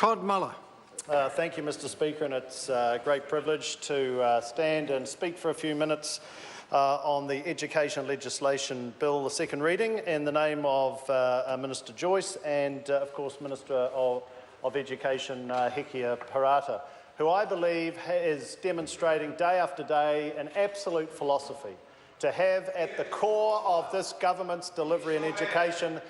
Todd Muller. Thank you, Mr Speaker, and it's a great privilege to stand and speak for a few minutes on the Education Legislation Bill, the second reading, in the name of Minister Joyce and, of course, Minister of Education Hekia Parata, who I believe is demonstrating day after day an absolute philosophy to have at the core of this government's delivery in education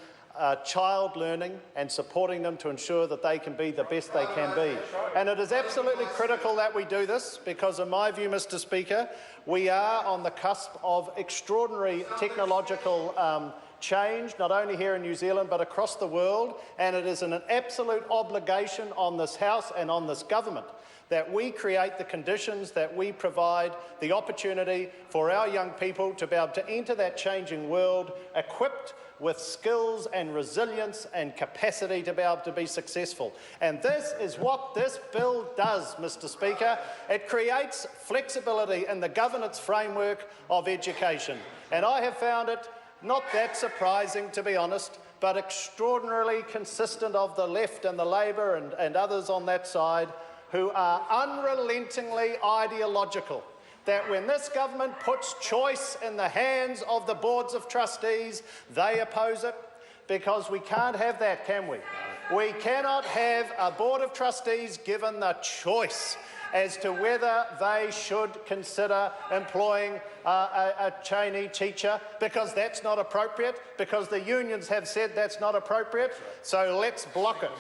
child learning and supporting them to ensure that they can be the best they can be. And it is absolutely critical that we do this because, in my view, Mr Speaker, we are on the cusp of extraordinary technological change, not only here in New Zealand but across the world, and it is an absolute obligation on this House and on this government that we create the conditions, that we provide the opportunity for our young people to be able to enter that changing world equipped with skills and resilience and capacity to be able to be successful. And this is what this bill does, Mr Speaker. It creates flexibility in the governance framework of education. And I have found it not that surprising, to be honest, but extraordinarily consistent of the left and the Labor and others on that side who are unrelentingly ideological, that when this government puts choice in the hands of the boards of trustees, they oppose it, because we can't have that, can we? We cannot have a board of trustees given the choice as to whether they should consider employing a trainee teacher, because that's not appropriate, because the unions have said that's not appropriate, so let's block it.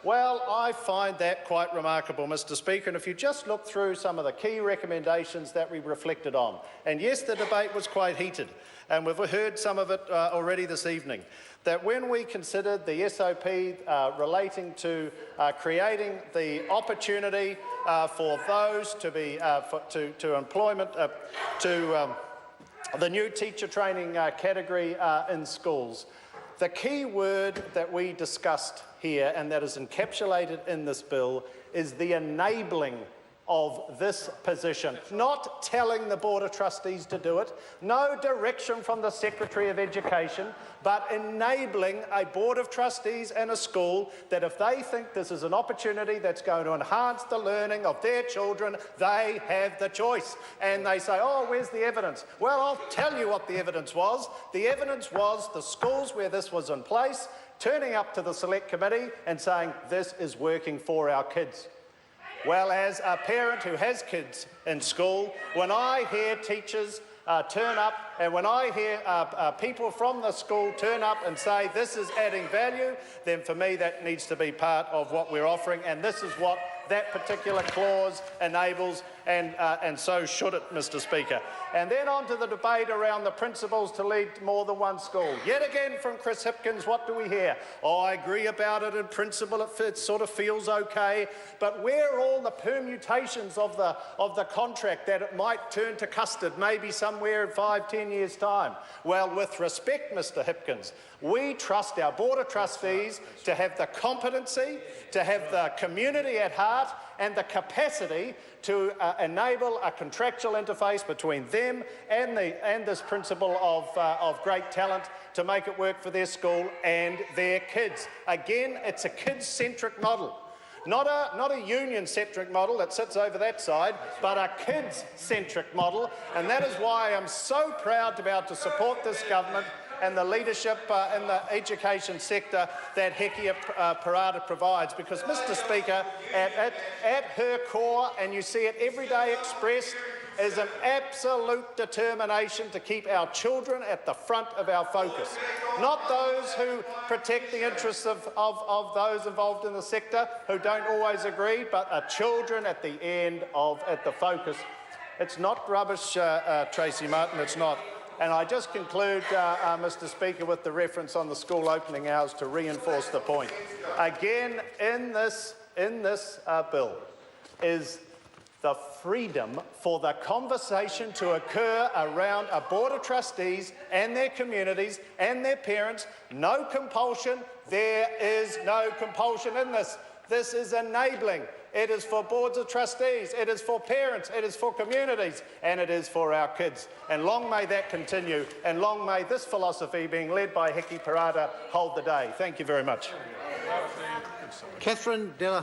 Well, I find that quite remarkable, Mr Speaker, and if you just look through some of the key recommendations that we reflected on, and yes, the debate was quite heated, and we've heard some of it already this evening, that when we considered the SOP relating to creating the opportunity for those to be to employment, the new teacher training category in schools, the key word that we discussed here and that is encapsulated in this bill is the enabling of this position, not telling the Board of Trustees to do it, no direction from the Secretary of Education, but enabling a Board of Trustees and a school that if they think this is an opportunity that's going to enhance the learning of their children, they have the choice. And they say, oh, where's the evidence? Well, I'll tell you what the evidence was. The evidence was the schools where this was in place turning up to the Select Committee and saying, this is working for our kids. Well, as a parent who has kids in school, when I hear teachers turn up and when I hear people from the school turn up and say this is adding value, then for me that needs to be part of what we're offering, and this is what that particular clause enables, and so should it, Mr Speaker. And then on to the debate around the principles to lead more than one school. Yet again from Chris Hipkins, what do we hear? Oh, I agree about it in principle, it sort of feels okay, but where are all the permutations of the contract that it might turn to custard, maybe somewhere in 5-10 years' time? Well, with respect, Mr Hipkins, we trust our Board of Trustees to have the competency, to have the community at heart and the capacity to enable a contractual interface between them and this principle of great talent to make it work for their school and their kids. Again, it's a kids-centric model. Not a union-centric model that sits over that side, but a kids-centric model, and that is why I'm so proud to be able to support this government and the leadership in the education sector that Hekia Parata provides, because, Mr Speaker, at her core, and you see it every day expressed, is an absolute determination to keep our children at the front of our focus. Not those who protect the interests of those involved in the sector who don't always agree, but our children at the at the focus. It's not rubbish, Tracy Martin, it's not. And I just conclude, Mr Speaker, with the reference on the school opening hours to reinforce the point. Again, in this bill is the freedom for the conversation to occur around a Board of Trustees and their communities and their parents. No compulsion. There is no compulsion in this. This is enabling. It is for boards of trustees, it is for parents, it is for communities, and it is for our kids. And long may that continue, and long may this philosophy being led by Hekia Parata hold the day. Thank you very much. Catherine Della